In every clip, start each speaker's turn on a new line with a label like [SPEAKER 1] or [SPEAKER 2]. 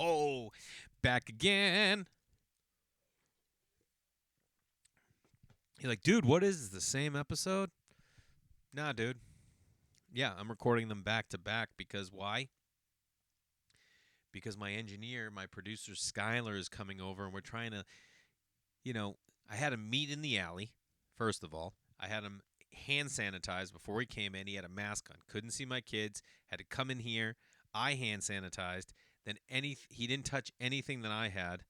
[SPEAKER 1] Oh, back again. You're like, dude, what is this? The same episode? Nah, dude. Yeah, I'm recording them back to back because why? Because my engineer, my producer Skylar is coming over and we're trying to, I had him meet in the alley, first of all. I had him hand sanitized before he came in. He had a mask on. Couldn't see my kids. Had to come in here. I hand sanitized. Then he didn't touch anything that I had.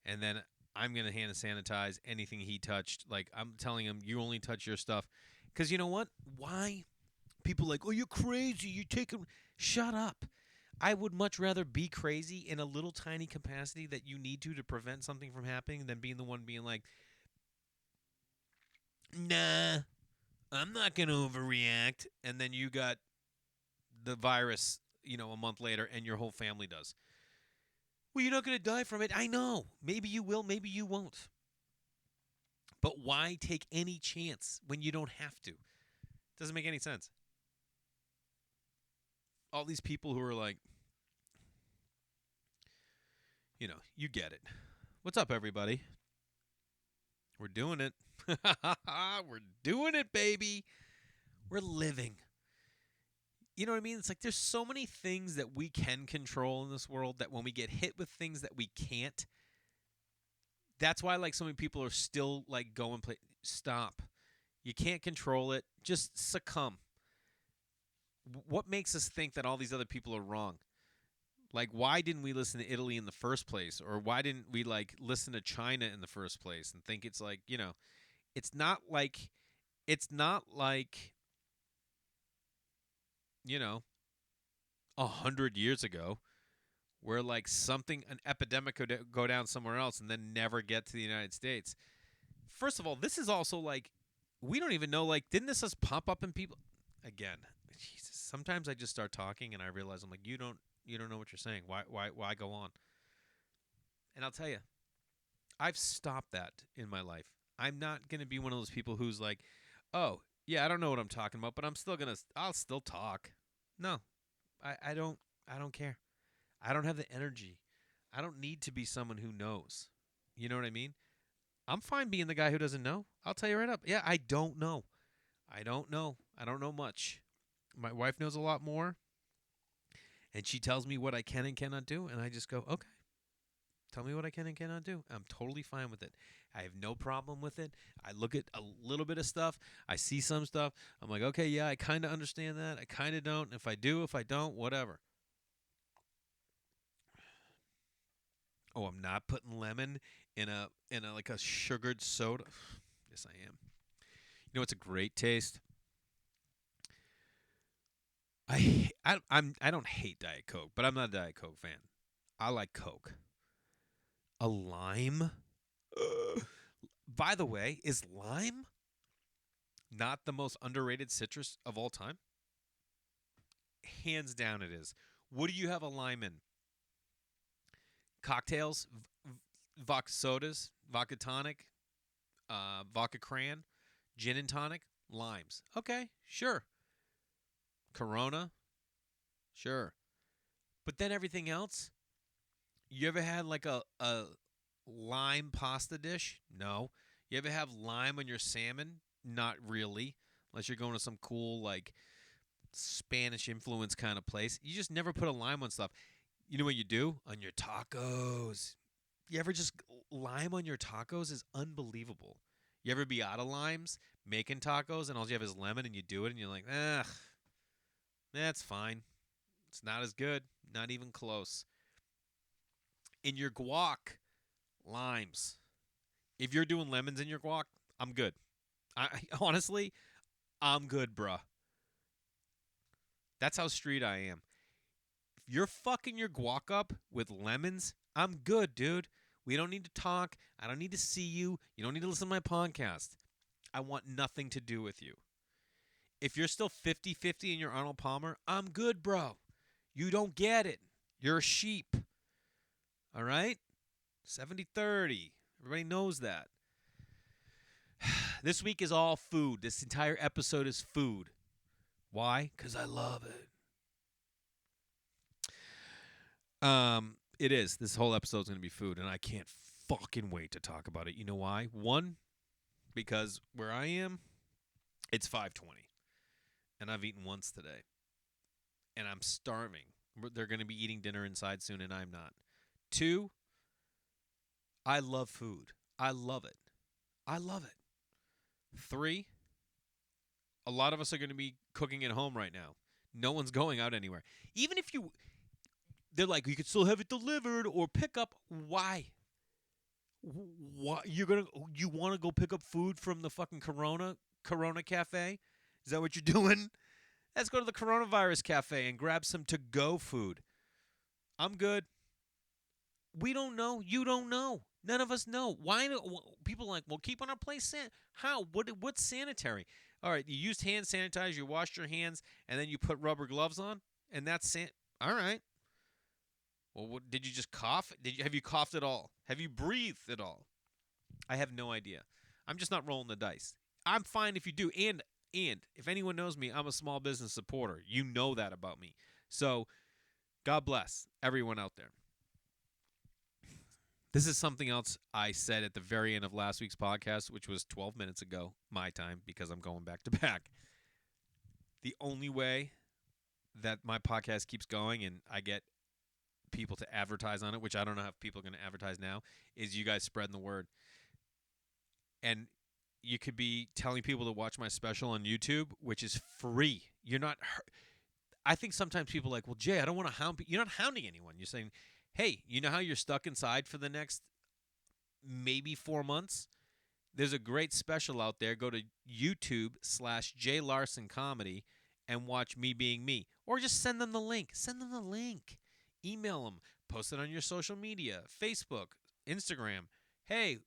[SPEAKER 1] And then I'm going to hand sanitize anything he touched. Like, I'm telling him, you only touch your stuff. Because you know what? Why? People are like, oh, you're crazy. You're taking. Shut up. I would much rather be crazy in a little tiny capacity that you need to prevent something from happening than being the one being like, nah, I'm not going to overreact. And then you got the virus, a month later, and your whole family does. Well, you're not going to die from it. I know. Maybe you will, maybe you won't. But why take any chance when you don't have to? Doesn't make any sense. All these people who are like, you get it. What's up, everybody? We're doing it. We're doing it, baby. We're living. You know what I mean? It's like there's so many things that we can control in this world that when we get hit with things that we can't, that's why like so many people are still like going play. Stop. You can't control it. Just succumb. What makes us think that all these other people are wrong? Like, why didn't we listen to Italy in the first place? Or why didn't we like listen to China in the first place and think it's like, it's not like it's not like, you know, 100 years ago where like an epidemic could go down somewhere else and then never get to the United States. First of all, this is also like we don't even know like didn't this just pop up in people again? Jesus, sometimes I just start talking and I realize I'm like you don't know what you're saying. Why go on? And I'll tell you, I've stopped that in my life. I'm not going to be one of those people who's like, "Oh, yeah, I don't know what I'm talking about, but I'll still talk." No. I don't care. I don't have the energy. I don't need to be someone who knows. You know what I mean? I'm fine being the guy who doesn't know. I'll tell you right up. Yeah, I don't know. I don't know. I don't know much. My wife knows a lot more, and she tells me what I can and cannot do, and I just go, okay, tell me what I can and cannot do. I'm totally fine with it. I have no problem with it. I look at a little bit of stuff. I see some stuff. I'm like, okay, yeah, I kind of understand that. I kind of don't. If I do, if I don't, whatever. Oh, I'm not putting lemon in a like a sugared soda. Yes, I am. You know what's a great taste? I don't hate Diet Coke, but I'm not a Diet Coke fan. I like Coke. A lime? Ugh. By the way, is lime not the most underrated citrus of all time? Hands down, it is. What do you have a lime in? Cocktails, vodka sodas, vodka tonic, vodka cran, gin and tonic, limes. Okay, sure. Corona, sure. But then everything else, you ever had like a lime pasta dish? No. You ever have lime on your salmon? Not really. Unless you're going to some cool like Spanish influence kind of place. You just never put a lime on stuff. You know what you do? On your tacos. You ever just lime on your tacos is unbelievable. You ever be out of limes making tacos and all you have is lemon and you do it and you're like, that's fine. It's not as good. Not even close. In your guac, limes. If you're doing lemons in your guac, I'm good. Honestly, I'm good, bruh. That's how street I am. If you're fucking your guac up with lemons, I'm good, dude. We don't need to talk. I don't need to see you. You don't need to listen to my podcast. I want nothing to do with you. If you're still 50-50 in your Arnold Palmer, I'm good, bro. You don't get it. You're a sheep. All right? 70-30. Everybody knows that. This week is all food. This entire episode is food. Why? Because I love it. It is. This whole episode's going to be food, and I can't fucking wait to talk about it. You know why? One, because where I am, it's 5:20, and I've eaten once today, and I'm starving. They're going to be eating dinner inside soon, and I'm not. Two, I love food. I love it. I love it. Three, a lot of us are going to be cooking at home right now. No one's going out anywhere. Even if they're like, you could still have it delivered or pick up. Why? Why you want to go pick up food from the fucking Corona Cafe? Is that what you're doing? Let's go to the Coronavirus Cafe and grab some to-go food. I'm good. We don't know. You don't know. None of us know. Why do people are like, well, keep on our place how? What's sanitary? All right, you used hand sanitizer, you washed your hands, and then you put rubber gloves on, and that's all right. Well, did you just cough? Have you coughed at all? Have you breathed at all? I have no idea. I'm just not rolling the dice. I'm fine if you do. And if anyone knows me, I'm a small business supporter. You know that about me. So, God bless everyone out there. This is something else I said at the very end of last week's podcast, which was 12 minutes ago, my time, because I'm going back to back. The only way that my podcast keeps going and I get people to advertise on it, which I don't know if people are going to advertise now, is you guys spreading the word. And you could be telling people to watch my special on YouTube, which is free. You're not. I think sometimes people are like, well, Jay, I don't want to hound people. You're not hounding anyone. You're saying, hey, you know how you're stuck inside for the next maybe 4 months? There's a great special out there. Go to YouTube/Jay Larson Comedy and watch me being me. Or just send them the link. Send them the link. Email them. Post it on your social media. Facebook, Instagram. Hey,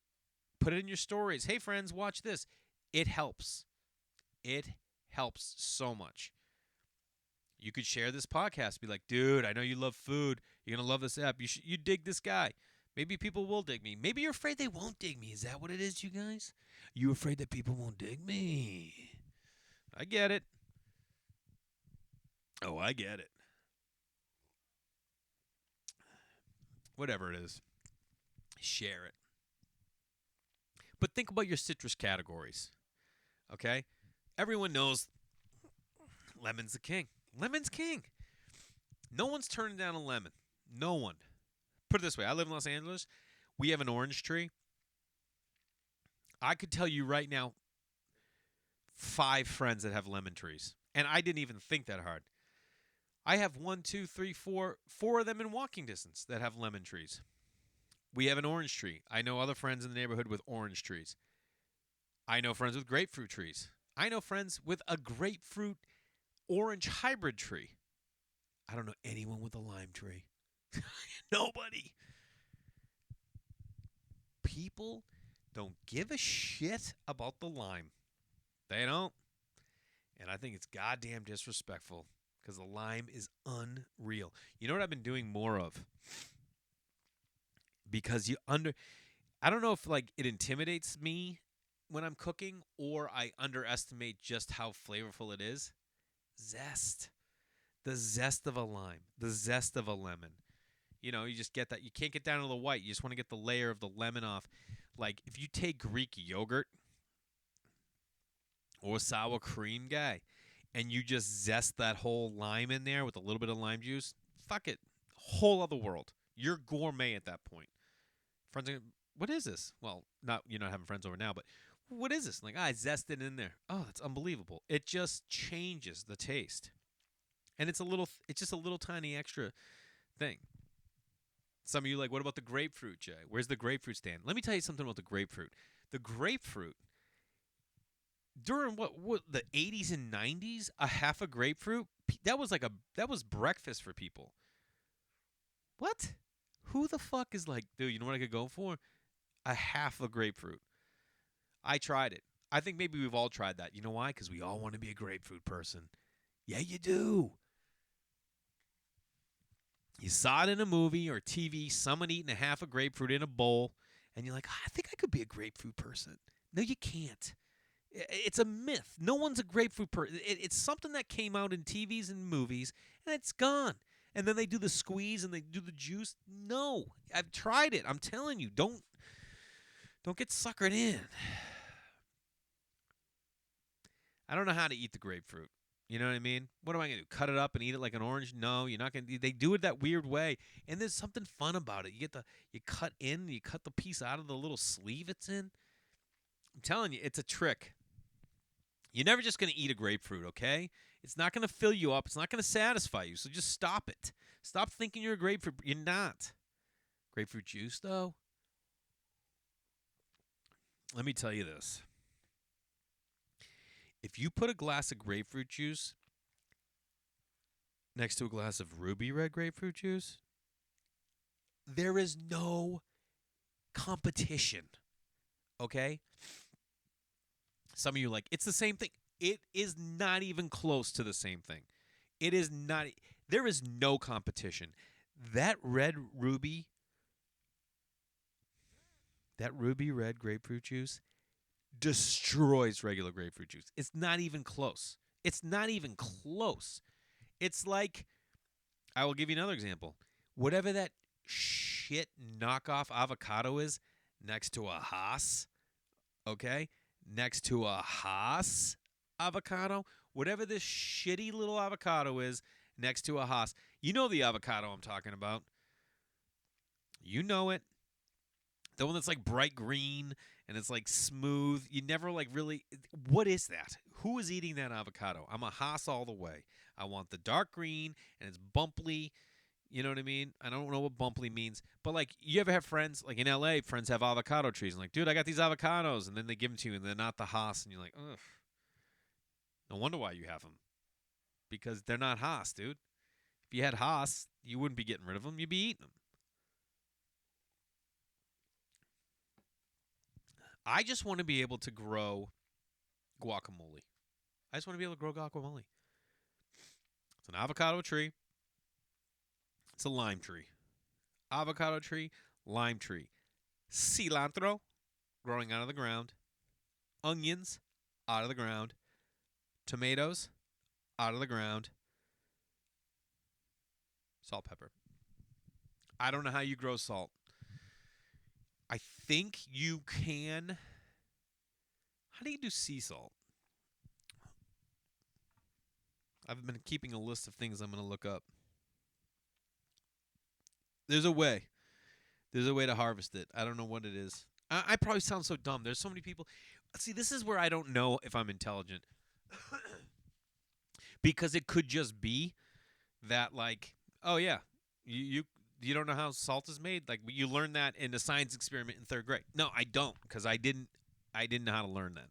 [SPEAKER 1] put it in your stories. Hey, friends, watch this. It helps. It helps so much. You could share this podcast. Be like, dude, I know you love food. You're going to love this app. You dig this guy. Maybe people will dig me. Maybe you're afraid they won't dig me. Is that what it is, you guys? You afraid that people won't dig me? I get it. Oh, I get it. Whatever it is, share it. But think about your citrus categories, okay? Everyone knows lemon's the king. Lemon's king. No one's turning down a lemon. No one. Put it this way. I live in Los Angeles. We have an orange tree. I could tell you right now 5 friends that have lemon trees. And I didn't even think that hard. I have 1, 2, 3, 4 of them in walking distance that have lemon trees. We have an orange tree. I know other friends in the neighborhood with orange trees. I know friends with grapefruit trees. I know friends with a grapefruit orange hybrid tree. I don't know anyone with a lime tree. Nobody. People don't give a shit about the lime. They don't. And I think it's goddamn disrespectful because the lime is unreal. You know what I've been doing more of? Because I don't know if like it intimidates me when I'm cooking or I underestimate just how flavorful it is. Zest. The zest of a lime. The zest of a lemon. You know, you just get that. You can't get down to the white. You just want to get the layer of the lemon off. Like, if you take Greek yogurt or sour cream guy and you just zest that whole lime in there with a little bit of lime juice, fuck it. Whole other world. You're gourmet at that point. Friends are, what is this? Well, you're not having friends over now, but what is this? Like, I zested in there. Oh, that's unbelievable. It just changes the taste. And it's just a little tiny extra thing. Some of you are like, what about the grapefruit, Jay? Where's the grapefruit stand? Let me tell you something about the grapefruit. The grapefruit, during what the 80s and 90s, a half a grapefruit, that was breakfast for people. What? Who the fuck is like, dude, you know what I could go for? A half a grapefruit. I tried it. I think maybe we've all tried that. You know why? Because we all want to be a grapefruit person. Yeah, you do. You saw it in a movie or TV, someone eating a half a grapefruit in a bowl, and you're like, I think I could be a grapefruit person. No, you can't. It's a myth. No one's a grapefruit person. It's something that came out in TVs and movies, and it's gone. And then they do the squeeze and they do the juice. No, I've tried it. I'm telling you, don't get suckered in. I don't know how to eat the grapefruit. You know what I mean? What am I going to do? Cut it up and eat it like an orange? No, you're not going to. They do it that weird way. And there's something fun about it. You cut the piece out of the little sleeve it's in. I'm telling you, it's a trick. You're never just going to eat a grapefruit, okay? It's not going to fill you up. It's not going to satisfy you. So just stop it. Stop thinking you're a grapefruit. You're not. Grapefruit juice, though? Let me tell you this. If you put a glass of grapefruit juice next to a glass of ruby red grapefruit juice, there is no competition. Okay? Some of you are like, it's the same thing. It is not even close to the same thing. It is not. There is no competition. That ruby red grapefruit juice destroys regular grapefruit juice. It's not even close. It's not even close. It's like, I will give you another example. Whatever that shit knockoff avocado is next to a Haas, okay? Next to a Haas avocado, whatever this shitty little avocado is next to a Haas. You know the avocado I'm talking about. You know it. The one that's like bright green and it's like smooth. You never like really. What is that? Who is eating that avocado? I'm a Haas all the way. I want the dark green and it's bumply. You know what I mean? I don't know what bumply means. But like, you ever have friends, like in LA, friends have avocado trees. And like, dude, I got these avocados. And then they give them to you and they're not the Haas. And you're like, ugh. No wonder why you have them. Because they're not Haas, dude. If you had Haas, you wouldn't be getting rid of them. You'd be eating them. I just want to be able to grow guacamole. I just want to be able to grow guacamole. It's an avocado tree. It's a lime tree. Avocado tree, lime tree. Cilantro, growing out of the ground. Onions, out of the ground. Tomatoes, out of the ground. Salt, pepper. I don't know how you grow salt. I think you can. How do you do sea salt? I've been keeping a list of things I'm going to look up. There's a way. There's a way to harvest it. I don't know what it is. I probably sound so dumb. There's so many people. See, this is where I don't know if I'm intelligent. Because it could just be that, like, oh, yeah, you don't know how salt is made? Like, you learned that in a science experiment in 3rd grade. No, I don't, because I didn't know how to learn that.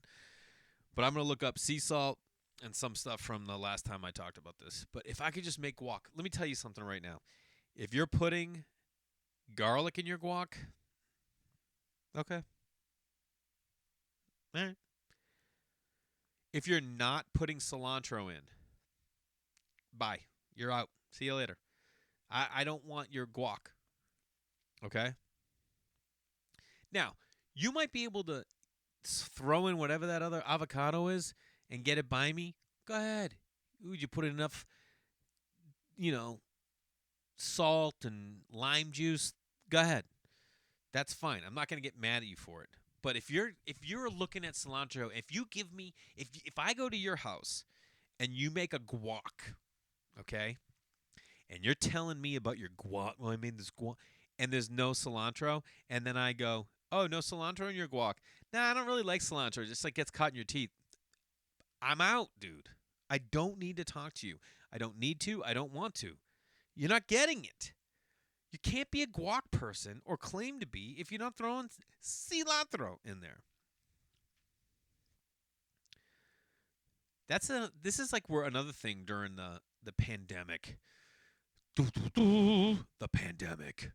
[SPEAKER 1] But I'm going to look up sea salt and some stuff from the last time I talked about this. But if I could just make guac, let me tell you something right now. If you're putting garlic in your guac, okay. All right. If you're not putting cilantro in, bye. You're out. See you later. I don't want your guac. Okay? Now, you might be able to throw in whatever that other avocado is and get it by me. Go ahead. Would you put enough, salt and lime juice? Go ahead. That's fine. I'm not going to get mad at you for it. But if you're looking at cilantro, if I go to your house and you make a guac, okay, and you're telling me about your guac, well, I made this guac, and there's no cilantro, and then I go, oh, no cilantro in your guac. Nah, I don't really like cilantro. It just like gets caught in your teeth. I'm out, dude. I don't need to talk to you. I don't need to. I don't want to. You're not getting it. You can't be a guac person or claim to be if you're not throwing cilantro in there. This is like we're another thing during the pandemic. The pandemic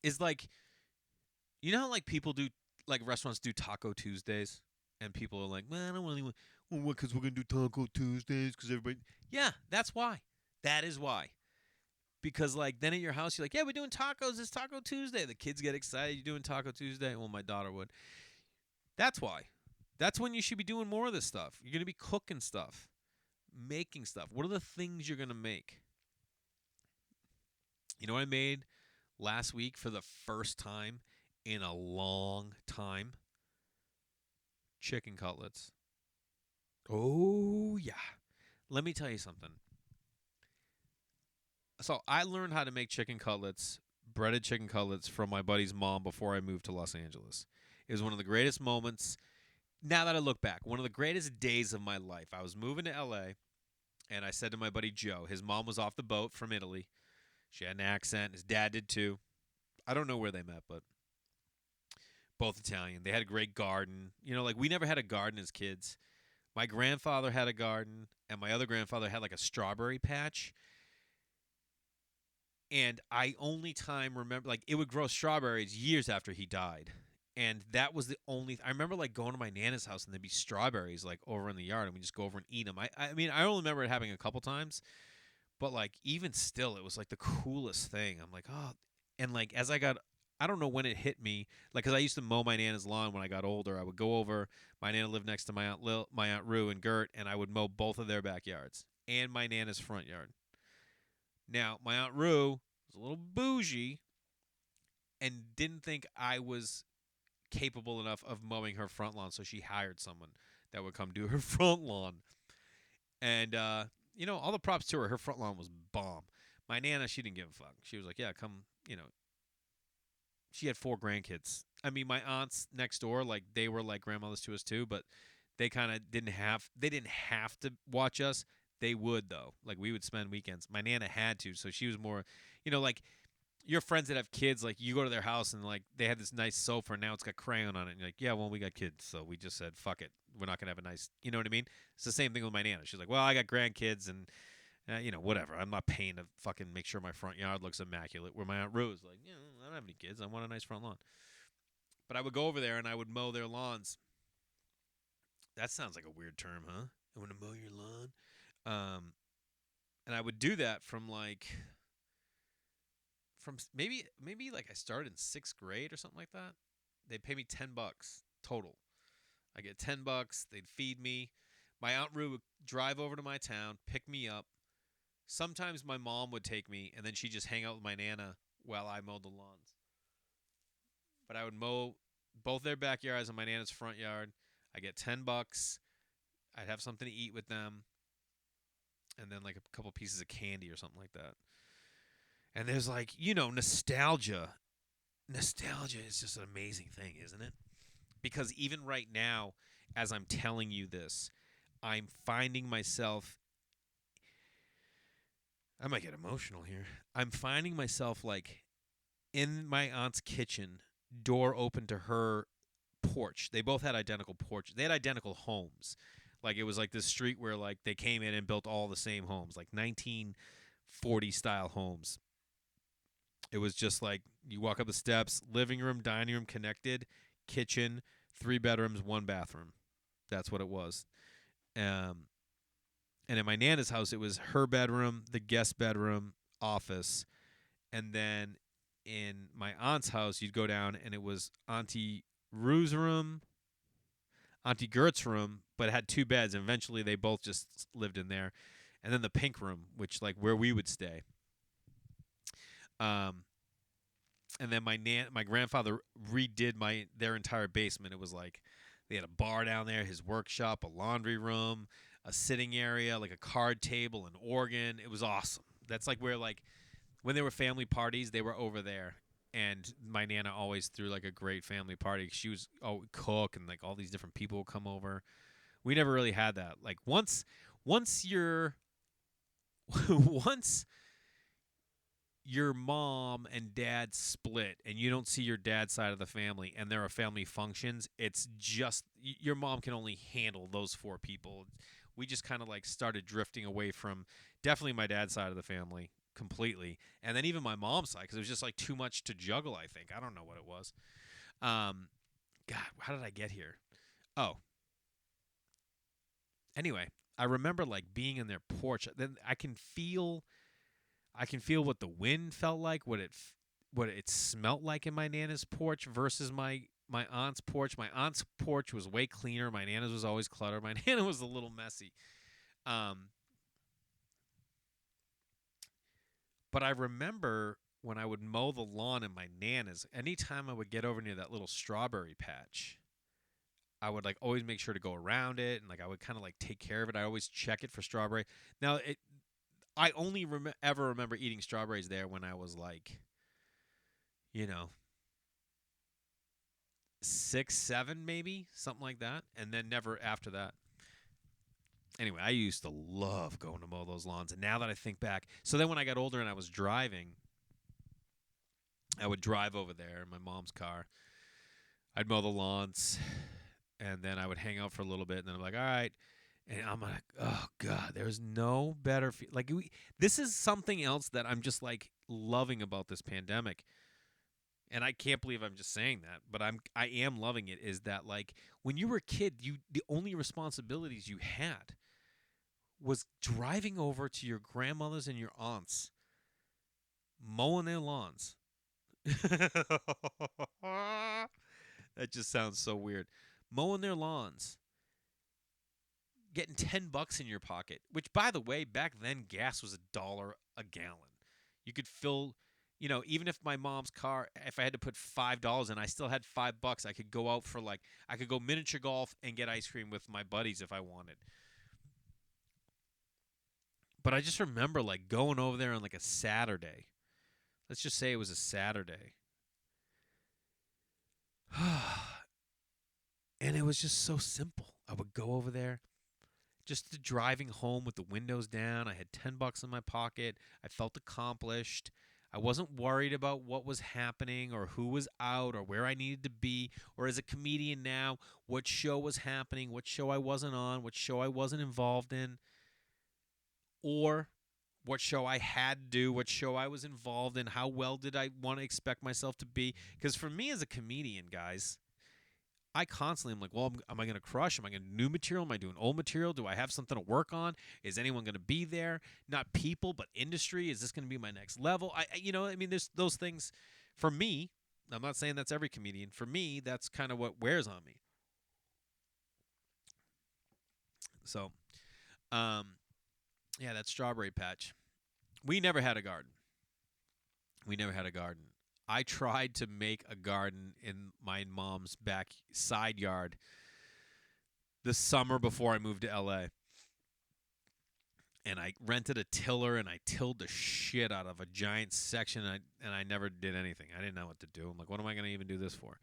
[SPEAKER 1] is like, you know how like people do, like restaurants do Taco Tuesdays, and people are like, man, I don't really want, because we're gonna do Taco Tuesdays because everybody. Yeah, that's why. That is why. Because, like, then at your house, you're like, yeah, we're doing tacos. It's Taco Tuesday. The kids get excited. You're doing Taco Tuesday. Well, my daughter would. That's why. That's when you should be doing more of this stuff. You're going to be cooking stuff. making stuff. What are the things you're going to make? You know what I made last week for the first time in a long time? Chicken cutlets. Oh, yeah. Let me tell you something. So I learned how to make chicken cutlets, breaded chicken cutlets, from my buddy's mom before I moved to Los Angeles. It was one of the greatest moments. Now that I look back, one of the greatest days of my life. I was moving to LA, and I said to my buddy Joe, his mom was off the boat from Italy. She had an accent. His dad did too. I don't know where they met, but both Italian. They had a great garden. Like we never had a garden as kids. My grandfather had a garden, and my other grandfather had like a strawberry patch. And I only time remember, like, it would grow strawberries years after he died. And that was the only. I remember like going to my nana's house and there'd be strawberries like over in the yard, and we just go over and eat them. I mean, I only remember it happening a couple times, but like even still, it was like the coolest thing. I'm like, oh, and like as I got, I don't know when it hit me, like because I used to mow my nana's lawn when I got older. I would go over. My nana lived next to my aunt Rue and Gert, and I would mow both of their backyards and my nana's front yard. Now my aunt Rue was a little bougie and didn't think I was capable enough of mowing her front lawn, so she hired someone that would come do her front lawn. And all the props to her. Her front lawn was bomb. My nana, she didn't give a fuck. She was like, "Yeah, come." She had 4 grandkids. I mean, my aunts next door, like they were like grandmothers to us too, but they kind of didn't have to watch us. They would though. Like we would spend weekends. My nana had to, so she was more, like your friends that have kids, like you go to their house and like they had this nice sofa and now it's got crayon on it. And you're like, yeah, well, we got kids, so we just said, fuck it. We're not gonna have a nice, you know what I mean? It's the same thing with my nana. She's like, well, I got grandkids and whatever. I'm not paying to fucking make sure my front yard looks immaculate. Where my aunt Rose, like, I don't have any kids. I want a nice front lawn. But I would go over there and I would mow their lawns. That sounds like a weird term, huh? I want to mow your lawn. And I would do that from maybe like I started in 6th grade or something like that. They'd pay me $10 total. I get $10. They'd feed me. My aunt Rue would drive over to my town, pick me up. Sometimes my mom would take me, and then she'd just hang out with my nana while I mowed the lawns. But I would mow both their backyards and my nana's front yard. I get $10. I'd have something to eat with them, and then like a couple pieces of candy or something like that. And there's like, nostalgia. Nostalgia is just an amazing thing, isn't it? Because even right now, as I'm telling you this, I'm finding myself. I might get emotional here. I'm finding myself like in my aunt's kitchen, door open to her porch. They both had identical porches. They had identical homes. Like it was like this street where like they came in and built all the same homes, like 1940 style homes. It was just like you walk up the steps, living room, dining room connected, kitchen, 3 bedrooms, 1 bathroom. That's what it was. Um, and in my nana's house, it was her bedroom, the guest bedroom, office, and then in my aunt's house, you'd go down and it was Auntie Rue's room, Auntie Gert's room, but it had 2 beds, and eventually they both just lived in there. And then the pink room, which like where we would stay. And then my grandfather redid their entire basement. It was like they had a bar down there, his workshop, a laundry room, a sitting area, like a card table, an organ. It was awesome. That's like where like when there were family parties, they were over there. And my nana always threw like a great family party. She was cook, and like all these different people would come over. We never really had that. Like once you're once your mom and dad split and you don't see your dad's side of the family and there are family functions, it's just your mom can only handle those 4 people. We just kind of like started drifting away from definitely my dad's side of the family completely, and then even my mom's side, because it was just like too much to juggle. I think I don't know what it was. God, how did I get here? Oh, anyway, I remember like being in their porch. Then I can feel what the wind felt like, what it smelt like in my nana's porch versus my aunt's porch. My aunt's porch was way cleaner. My nana's was always cluttered. My nana was a little messy. But I remember when I would mow the lawn in my nana's, anytime I would get over near that little strawberry patch, I would like always make sure to go around it and like I would kind of like take care of it. I always check it for strawberry. Now, I only ever remember eating strawberries there when I was like, you know, 6, 7, maybe something like that, and then never after that. Anyway, I used to love going to mow those lawns, and now that I think back, so then when I got older and I was driving, I would drive over there in my mom's car. I'd mow the lawns, and then I would hang out for a little bit, and then I'm like, all right. And I'm like, oh god, there's no better like this is something else that I'm just like loving about this pandemic. And I can't believe I'm just saying that, but I am loving it is that like when you were a kid, the only responsibilities you had was driving over to your grandmother's and your aunts, mowing their lawns. That just sounds so weird. Mowing their lawns, getting $10 in your pocket, which by the way, back then gas was $1 a gallon. You could fill, even if my mom's car, if I had to put $5 in, I still had $5. I could go out for like, I could go miniature golf and get ice cream with my buddies if I wanted. But I just remember like going over there on like a Saturday. Let's just say it was a Saturday. And it was just so simple. I would go over there, just driving home with the windows down. I had $10 in my pocket. I felt accomplished. I wasn't worried about what was happening or who was out or where I needed to be, or as a comedian now, what show was happening, what show I wasn't on, what show I wasn't involved in, or what show I had to do, what show I was involved in, how well did I want to expect myself to be. Because for me as a comedian, guys, I constantly am like, well, am I going to crush? Am I going to do new material? Am I doing old material? Do I have something to work on? Is anyone going to be there? Not people, but industry. Is this going to be my next level? There's those things for me. I'm not saying that's every comedian. For me, that's kind of what wears on me. So, yeah, that strawberry patch. We never had a garden. We never had a garden. I tried to make a garden in my mom's back side yard the summer before I moved to LA. And I rented a tiller and I tilled the shit out of a giant section and I never did anything. I didn't know what to do. I'm like, what am I going to even do this for?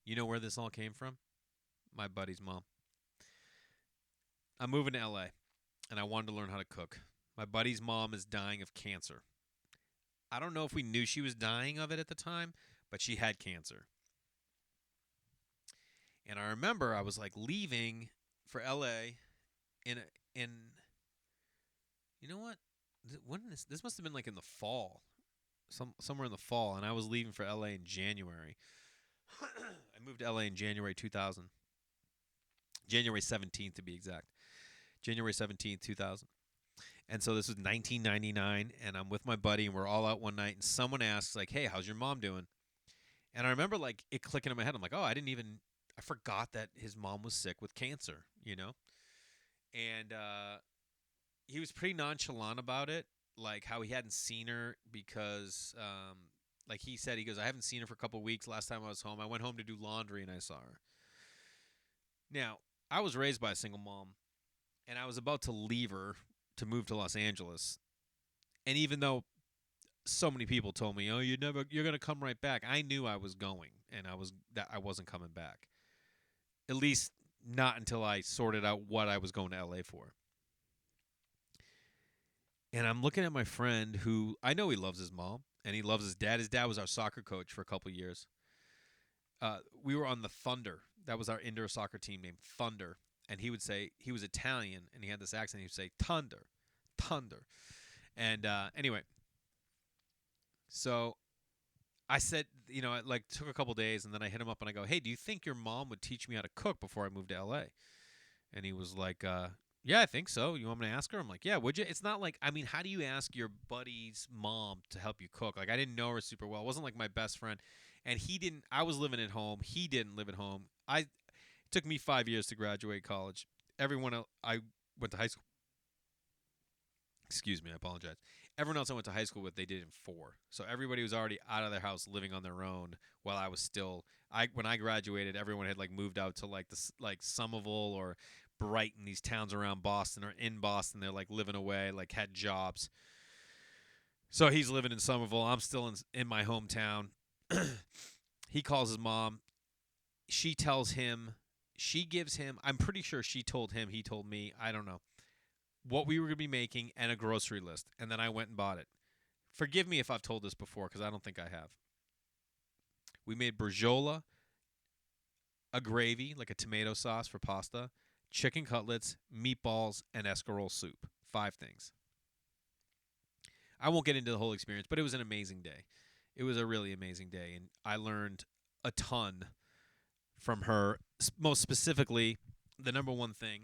[SPEAKER 1] You know where this all came from? My buddy's mom. I'm moving to LA and I wanted to learn how to cook. My buddy's mom is dying of cancer. I don't know if we knew she was dying of it at the time, but she had cancer. And I remember I was like leaving for LA in you know what? When this must have been like in the fall. Somewhere in the fall, and I was leaving for LA in January. I moved to LA in January 2000. January 17th to be exact. January 17th, 2000. And so this was 1999, and I'm with my buddy, and we're all out one night, and someone asks, like, hey, how's your mom doing? And I remember, like, it clicking in my head. I'm like, oh, I forgot that his mom was sick with cancer, And he was pretty nonchalant about it, like how he hadn't seen her because, like he said, he goes, I haven't seen her for a couple of weeks. Last time I was home, I went home to do laundry, and I saw her. Now, I was raised by a single mom, and I was about to leave her to move to Los Angeles. And even though so many people told me, "Oh, you're going to come right back," I knew I was going, and I wasn't coming back. At least not until I sorted out what I was going to LA for. And I'm looking at my friend who I know he loves his mom and he loves his dad. His dad was our soccer coach for a couple of years. We were on the Thunder. That was our indoor soccer team named Thunder. And he would say, he was Italian and he had this accent. He would say, Thunder, Thunder. And anyway, so I said, it like took a couple days and then I hit him up and I go, hey, do you think your mom would teach me how to cook before I moved to LA? And he was like, yeah, I think so. You want me to ask her? I'm like, yeah, would you? It's not like, how do you ask your buddy's mom to help you cook? Like, I didn't know her super well. It wasn't like my best friend. And I was living at home. He didn't live at home. It took me 5 years to graduate college. Everyone else, I went to high school. Excuse me, I apologize. Everyone else I went to high school with, they did in 4. So everybody was already out of their house, living on their own. While I was still, when I graduated, everyone had like moved out to like like Somerville or Brighton, these towns around Boston or in Boston. They're like living away, like had jobs. So he's living in Somerville. I'm still in my hometown. He calls his mom. She tells him, she gives him, I'm pretty sure she told him, he told me, I don't know, what we were going to be making and a grocery list. And then I went and bought it. Forgive me if I've told this before, because I don't think I have. We made breggiola, a gravy, like a tomato sauce for pasta, chicken cutlets, meatballs, and escarole soup. 5 things. I won't get into the whole experience, but it was an amazing day. It was a really amazing day, and I learned a ton from her. Most specifically, the number one thing,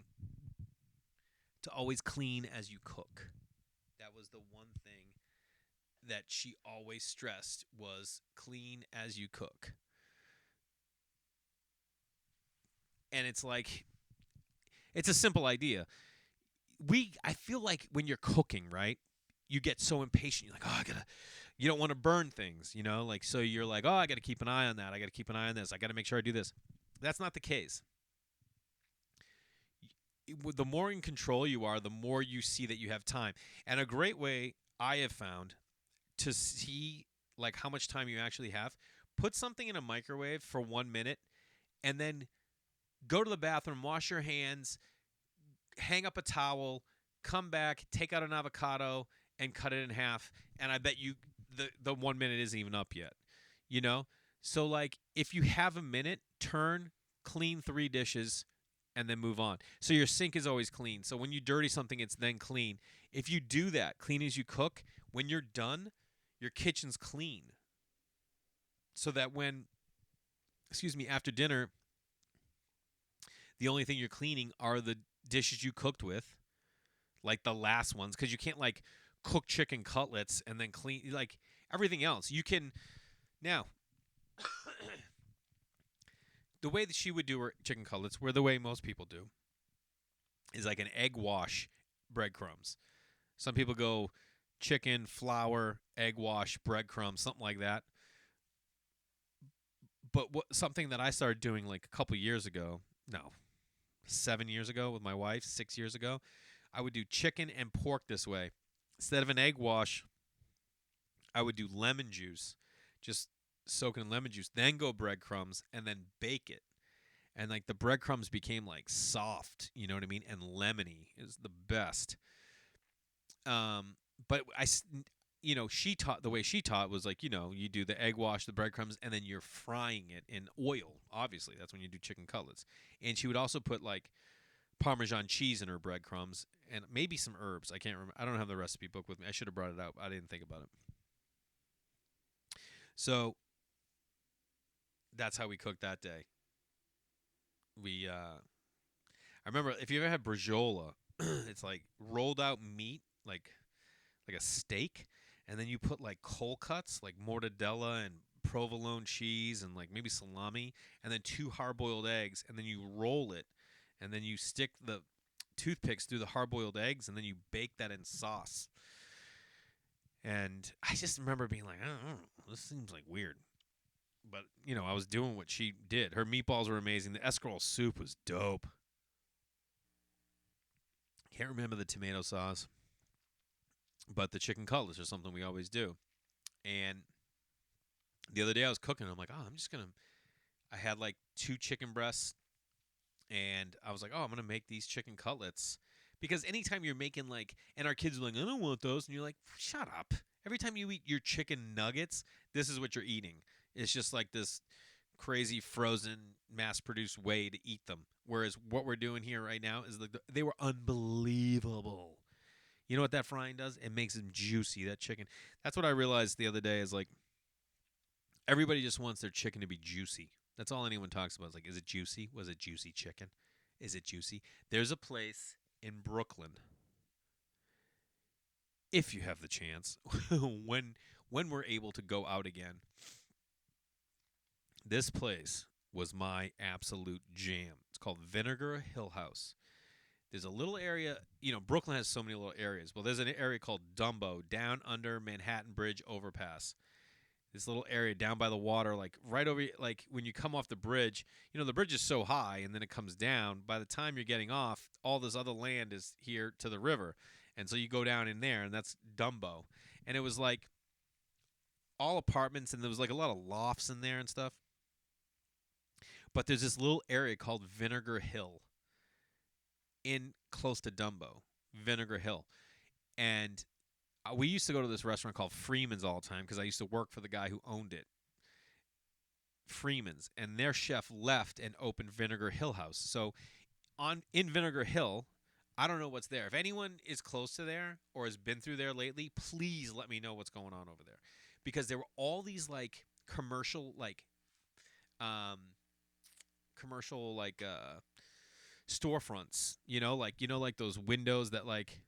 [SPEAKER 1] to always clean as you cook. That was the one thing that she always stressed, was clean as you cook. And it's like, it's a simple idea. I feel like when you're cooking, right, you get so impatient. You're like, oh, you don't want to burn things, like, so you're like, oh, I got to keep an eye on that. I got to keep an eye on this. I got to make sure I do this. That's not the case. The more in control you are, the more you see that you have time. And a great way I have found to see like how much time you actually have, put something in a microwave for 1 minute and then go to the bathroom, wash your hands, hang up a towel, come back, take out an avocado and cut it in half, and I bet you the 1 minute isn't even up yet. So like if you have a minute, turn, clean 3 dishes and then move on. So your sink is always clean. So when you dirty something, it's then clean. If you do that, clean as you cook, when you're done, your kitchen's clean. So that after dinner, the only thing you're cleaning are the dishes you cooked with, like the last ones, because you can't like cook chicken cutlets and then clean like everything else. You can now. The way that she would do her chicken cutlets, were the way most people do, is like an egg wash, breadcrumbs. Some people go chicken, flour, egg wash, breadcrumbs, something like that. But something that I started doing like a couple years ago, no, 7 years ago with my wife, 6 years ago, I would do chicken and pork this way. Instead of an egg wash, I would do lemon juice, just soak it in lemon juice, then go breadcrumbs, and then bake it. And like the breadcrumbs became like soft, you know what I mean, and lemony. It was the best. But she taught, the way she taught was like, you do the egg wash, the breadcrumbs, and then you're frying it in oil. Obviously, that's when you do chicken cutlets. And she would also put like Parmesan cheese in her breadcrumbs and maybe some herbs. I can't remember. I don't have the recipe book with me. I should have brought it out. I didn't think about it. So that's how we cooked that day. I remember, if you ever had breggiola, it's like rolled out meat, like a steak, and then you put like cold cuts, like mortadella and provolone cheese and like maybe salami, and then 2 hard-boiled eggs, and then you roll it, and then you stick the toothpicks through the hard-boiled eggs, and then you bake that in sauce. And I just remember being like, I don't know, this seems like weird. But, I was doing what she did. Her meatballs were amazing. The escarole soup was dope. Can't remember the tomato sauce. But the chicken cutlets are something we always do. And the other day I was cooking. I'm like, I had like 2 chicken breasts. And I was like, I'm going to make these chicken cutlets. Because anytime you're making like, and our kids are like, I don't want those. And you're like, shut up. Every time you eat your chicken nuggets, this is what you're eating. It's just like this crazy frozen, mass-produced way to eat them. Whereas what we're doing here right now is like they were unbelievable. You know what that frying does? It makes them juicy, that chicken. That's what I realized the other day is like everybody just wants their chicken to be juicy. That's all anyone talks about. Is like, is it juicy? Was it juicy chicken? Is it juicy? There's a place in Brooklyn, if you have the chance, when we're able to go out again. This place was my absolute jam. It's called Vinegar Hill House. There's a little area, Brooklyn has so many little areas. Well, there's an area called Dumbo down under Manhattan Bridge overpass. This little area down by the water, like right over, like when you come off the bridge, the bridge is so high and then it comes down. By the time you're getting off, all this other land is here to the river. And so you go down in there, and that's Dumbo. And it was like all apartments, and there was like a lot of lofts in there and stuff. But there's this little area called Vinegar Hill in close to Dumbo, Vinegar Hill. And we used to go to this restaurant called Freeman's all the time because I used to work for the guy who owned it. Freeman's, and their chef left and opened Vinegar Hill House. So in Vinegar Hill, I don't know what's there. If anyone is close to there or has been through there lately, please let me know what's going on over there, because there were all these like um commercial storefronts, like those windows that like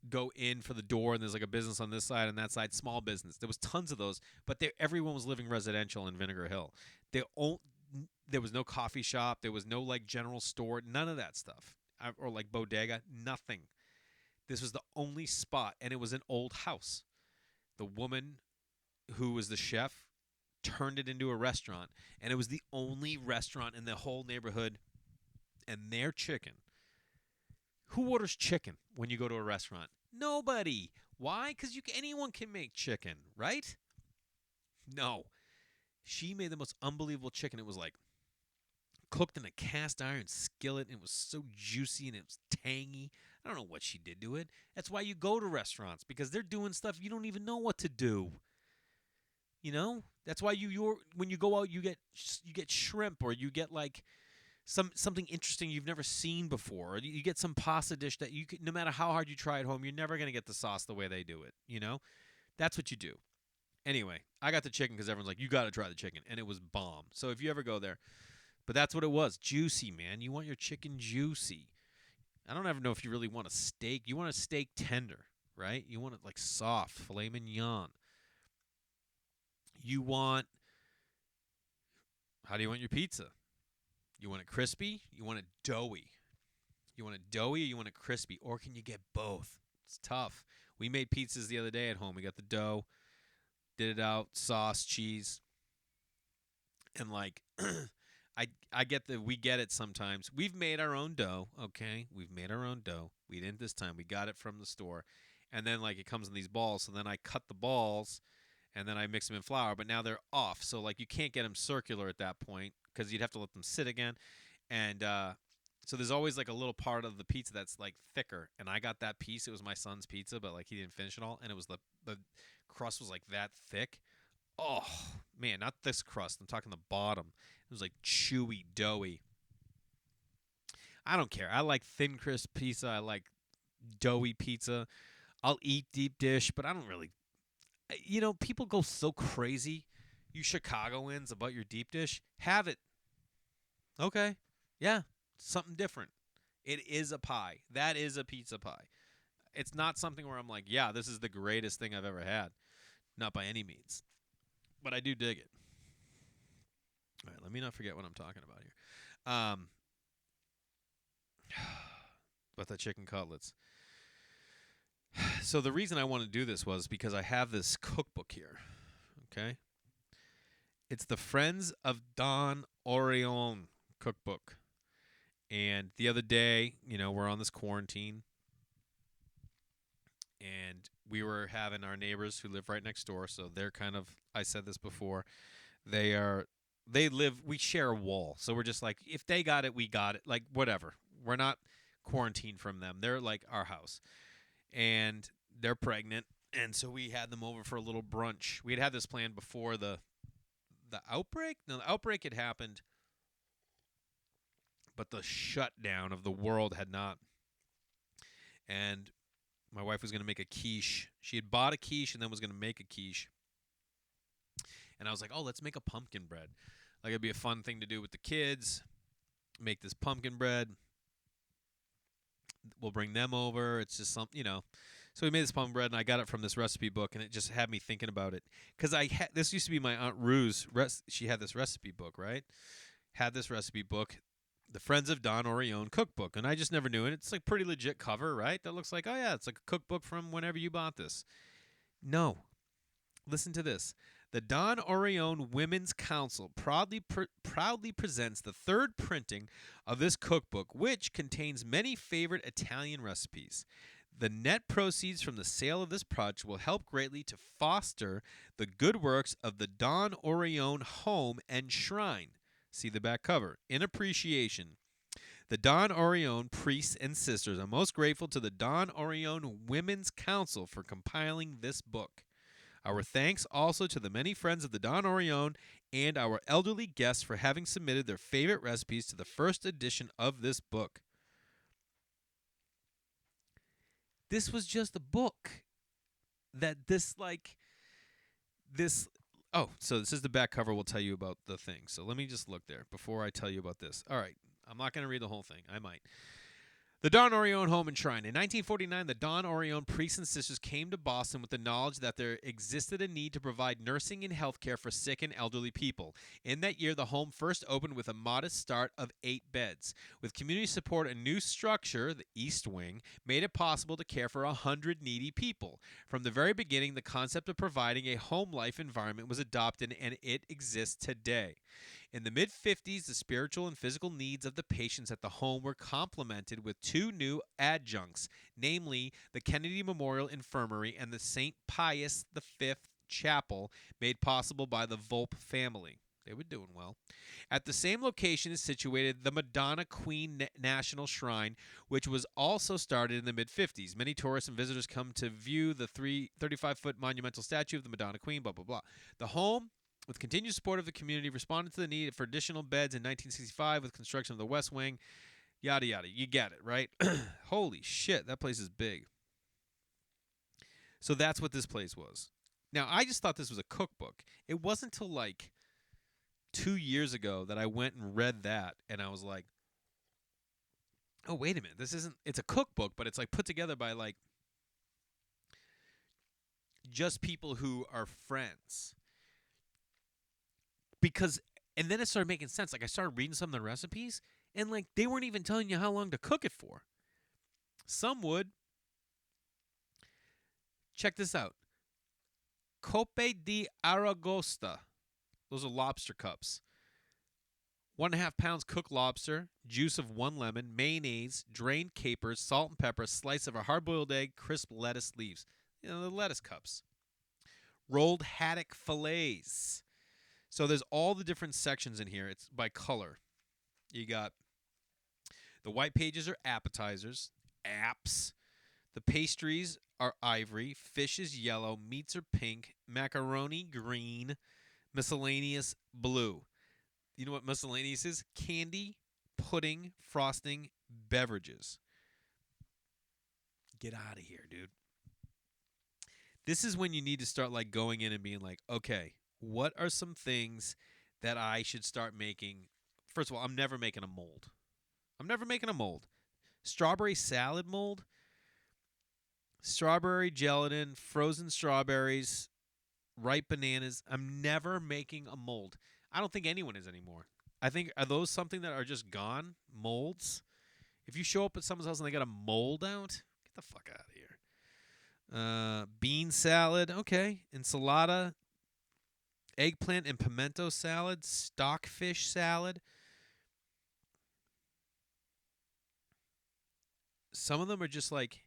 [SPEAKER 1] go in for the door, and there's like a business on this side and that side, small business. There was tons of those, but everyone was living residential in Vinegar Hill. There was no coffee shop, there was no like general store, none of that stuff, or like bodega, nothing. This was the only spot, and it was an old house. The woman who was the chef turned it into a restaurant, and it was the only restaurant in the whole neighborhood. And their chicken, who orders chicken when you go to a restaurant? Nobody. Why? Because anyone can make chicken, right? No. She made the most unbelievable chicken. It was like cooked in a cast iron skillet, and it was so juicy and it was tangy. I don't know what she did to it. That's why you go to restaurants, because they're doing stuff you don't even know what to do. That's why when you go out, you get shrimp, or you get like something interesting you've never seen before. Or you get some pasta dish that no matter how hard you try at home, you're never going to get the sauce the way they do it. That's what you do. Anyway, I got the chicken because everyone's like, you got to try the chicken, and it was bomb. So if you ever go there, but that's what it was, juicy, man. You want your chicken juicy. I don't ever know if you really want a steak. You want a steak tender, right? You want it like soft, filet mignon. How do you want your pizza? You want it crispy? You want it doughy? You want it doughy, or you want it crispy? Or can you get both? It's tough. We made pizzas the other day at home. We got the dough, did it out, sauce, cheese, and like I get we get it sometimes. We've made our own dough, okay? We've made our own dough. We didn't this time. We got it from the store. And then like it comes in these balls, so then I cut the balls and then I mix them in flour, but now they're off. So like you can't get them circular at that point, because you'd have to let them sit again. And so there's always like a little part of the pizza that's like thicker. And I got that piece. It was my son's pizza, but like he didn't finish it all. And it was the crust was like that thick. Oh, man, not this crust. I'm talking the bottom. It was like chewy, doughy. I don't care. I like thin, crisp pizza. I like doughy pizza. I'll eat deep dish, but I don't really. People go so crazy. You Chicagoans about your deep dish. Have it. Okay. Yeah. Something different. It is a pie. That is a pizza pie. It's not something where I'm like, yeah, this is the greatest thing I've ever had. Not by any means. But I do dig it. All right, let me not forget what I'm talking about here. About the chicken cutlets. So the reason I want to do this was because I have this cookbook here. Okay? It's the Friends of Don Orion cookbook. And the other day, we're on this quarantine, and we were having our neighbors who live right next door. So they're kind of, I said this before, we share a wall. So we're just like, if they got it, we got it. Like, whatever. We're not quarantined from them. They're like our house. And they're pregnant. And so we had them over for a little brunch. We had this planned before the outbreak. No, the outbreak had happened, but the shutdown of the world had not. And my wife was going to make a quiche. She had bought a quiche and then was going to make a quiche. And I was like, oh, let's make a pumpkin bread. Like, it'd be a fun thing to do with the kids. Make this pumpkin bread. We'll bring them over. It's just something, So we made this pumpkin bread, and I got it from this recipe book, and it just had me thinking about it. Because this used to be my Aunt Rue's. She had this recipe book, right? Had this recipe book. The Friends of Don Orione cookbook. And I just never knew it. It's like pretty legit cover, right? That looks like, oh yeah, it's like a cookbook from whenever you bought this. No. Listen to this. The Don Orione Women's Council proudly presents the third printing of this cookbook, which contains many favorite Italian recipes. The net proceeds from the sale of this project will help greatly to foster the good works of the Don Orione Home and Shrine. See the back cover. In appreciation, the Don Orione priests and sisters are most grateful to the Don Orione Women's Council for compiling this book. Our thanks also to the many friends of the Don Orione and our elderly guests for having submitted their favorite recipes to the first edition of this book. This was just a book that so this is the back cover. We'll tell you about the thing. So let me just look there before I tell you about this. All right. I'm not going to read the whole thing. I might. The Don Orione Home and Shrine. In 1949, the Don Orione priests and sisters came to Boston with the knowledge that there existed a need to provide nursing and health care for sick and elderly people. In that year, the home first opened with a modest start of 8 beds. With community support, a new structure, the East Wing, made it possible to care for 100 needy people. From the very beginning, the concept of providing a home life environment was adopted, and it exists today. In the mid-50s, the spiritual and physical needs of the patients at the home were complemented with 2 new adjuncts, namely the Kennedy Memorial Infirmary and the St. Pius V Chapel, made possible by the Volpe family. They were doing well. At the same location is situated the Madonna Queen National Shrine, which was also started in the mid-50s. Many tourists and visitors come to view the 35-foot monumental statue of the Madonna Queen, blah, blah, blah. The home, with continued support of the community, responded to the need for additional beds in 1965 with construction of the West Wing. Yada, yada. You get it, right? Holy shit, that place is big. So that's what this place was. Now, I just thought this was a cookbook. It wasn't until like 2 years ago that I went and read that, and I was like, oh, wait a minute. It's a cookbook, but it's like put together by like just people who are friends. And then it started making sense. Like, I started reading some of the recipes, and like they weren't even telling you how long to cook it for. Some would. Check this out. Cope di Aragosta. Those are lobster cups. 1.5 pounds cooked lobster, juice of 1 lemon, mayonnaise, drained capers, salt and pepper, slice of a hard-boiled egg, crisp lettuce leaves. You know, the lettuce cups. Rolled haddock fillets. So there's all the different sections in here. It's by color. You got the white pages are appetizers, apps. The pastries are ivory. Fish is yellow. Meats are pink. Macaroni green. Miscellaneous blue. You know what miscellaneous is? Candy, pudding, frosting, beverages. Get out of here, dude. This is when you need to start like going in and being like, okay, what are some things that I should start making? First of all, I'm never making a mold. Strawberry salad mold, strawberry gelatin, frozen strawberries, ripe bananas. I'm never making a mold. I don't think anyone is anymore. I think, are those something that are just gone? Molds? If you show up at someone's house and they got a mold out, get the fuck out of here. Bean salad, okay. Enchilada, eggplant and pimento salad, stockfish salad. Some of them are just like,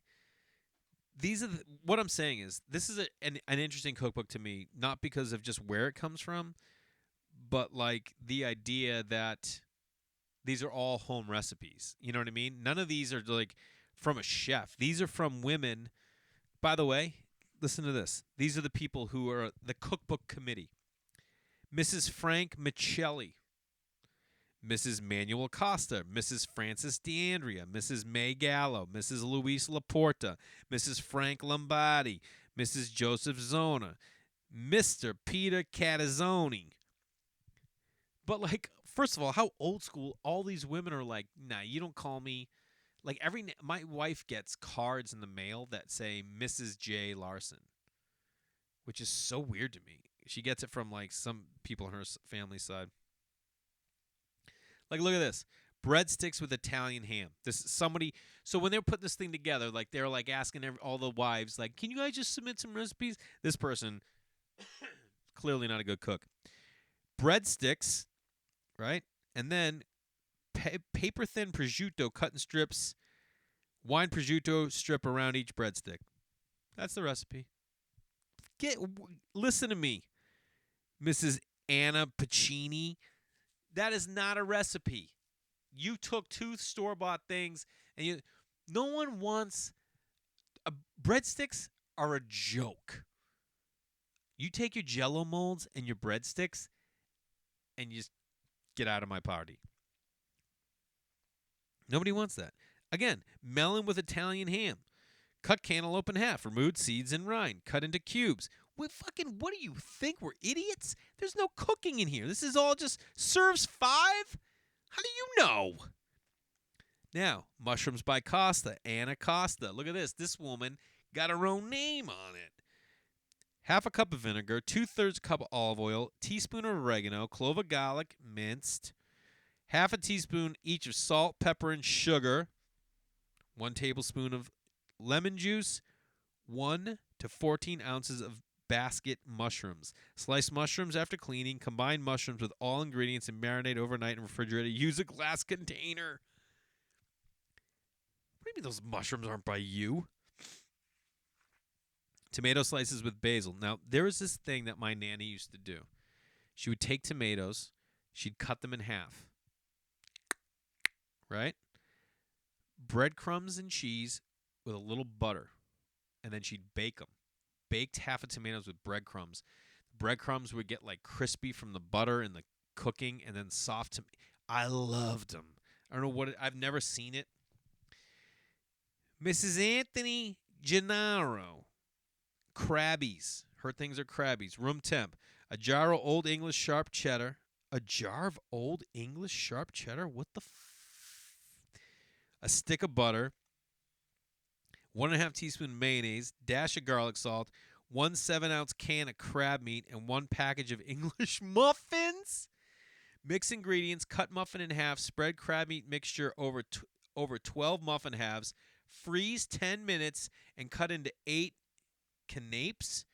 [SPEAKER 1] what I'm saying is, this is an interesting cookbook to me, not because of just where it comes from, but like the idea that these are all home recipes. You know what I mean? None of these are like from a chef. These are from women. By the way, listen to this. These are the people who are the cookbook committee. Mrs. Frank Michelli, Mrs. Manuel Costa, Mrs. Frances DeAndrea, Mrs. May Gallo, Mrs. Luis Laporta, Mrs. Frank Lombardi, Mrs. Joseph Zona, Mr. Peter Catazzoni. But like, first of all, how old school all these women are like, nah, you don't call me. Like my wife gets cards in the mail that say Mrs. Jay Larson, which is so weird to me. She gets it from like some people on her family side. Like, look at this. breadsticks with Italian ham. This is somebody. So when they were putting this thing together, like they're like asking all the wives, like, "Can you guys just submit some recipes?" This person, clearly not a good cook. Breadsticks, right? And then paper thin prosciutto cut in strips, wine prosciutto strip around each breadstick. That's the recipe. Listen to me, Mrs. Anna Pacini. That is not a recipe. You took two store-bought things, and no one wants breadsticks are a joke. You take your Jell-O molds and your breadsticks, and you just get out of my party. Nobody wants that. Again, melon with Italian ham. Cut cantaloupe in half. Remove seeds and rind. Cut into cubes. What do you think? We're idiots? There's no cooking in here. This is all just serves 5? How do you know? Now, mushrooms by Costa. Anna Costa. Look at this. This woman got her own name on it. Half a cup of vinegar. 2/3 cup of olive oil. Teaspoon of oregano. Clove of garlic minced. Half a teaspoon each of salt, pepper, and sugar. 1 tablespoon of lemon juice. 1 to 14 ounces of basket mushrooms. Slice mushrooms after cleaning. Combine mushrooms with all ingredients and marinate overnight in refrigerator. Use a glass container. What do you mean those mushrooms aren't by you? Tomato slices with basil. Now, there was this thing that my nanny used to do. She would take tomatoes. She'd cut them in half. Right? Breadcrumbs and cheese with a little butter. And then she'd bake them. Baked half of tomatoes with breadcrumbs. Breadcrumbs would get like crispy from the butter and the cooking, and then soft. I loved them. I don't know what I've never seen it. Mrs. Anthony Gennaro. Crabbies. Her things are crabbies. Room temp. A jar of Old English sharp cheddar. A jar of Old English sharp cheddar? What the A stick of butter. 1.5 teaspoon mayonnaise. Dash of garlic salt. 1 7-ounce can of crab meat. And 1 package of English muffins. Mix ingredients. Cut muffin in half. Spread crab meat mixture over 12 muffin halves. Freeze 10 minutes and cut into 8 canapes.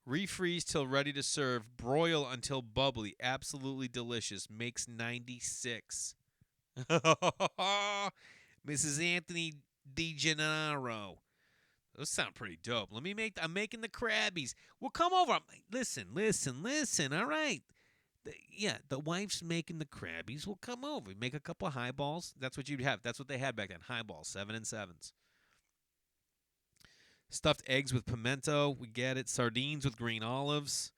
[SPEAKER 1] Refreeze till ready to serve. Broil until bubbly. Absolutely delicious. Makes 96. Mrs. Anthony DiGennaro. Those sound pretty dope. I'm making the crabbies. Well, come over. Listen. All right. The wife's making the crabbies. Well, come over. Make a couple of highballs. That's what you'd have. That's what they had back then. Highballs, 7 and 7s. Stuffed eggs with pimento. We get it. Sardines with green olives.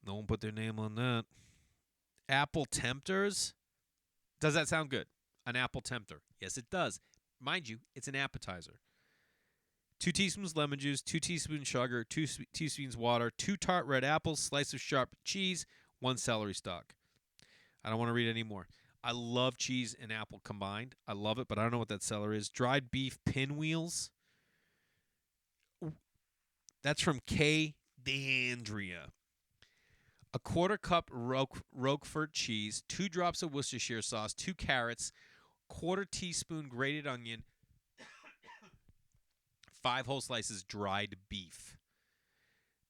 [SPEAKER 1] No one put their name on that. Apple tempters. Does that sound good? An apple tempter. Yes, it does. Mind you, it's an appetizer. 2 teaspoons lemon juice, 2 teaspoons sugar, 2 teaspoons water, 2 tart red apples, slice of sharp cheese, 1 celery stalk. I don't want to read any more. I love cheese and apple combined. I love it, but I don't know what that celery is. Dried beef pinwheels. That's from K. D'Andrea. A 1/4 cup Roquefort cheese, 2 drops of Worcestershire sauce, 2 carrots, 1/4 teaspoon grated onion, 5 whole slices dried beef.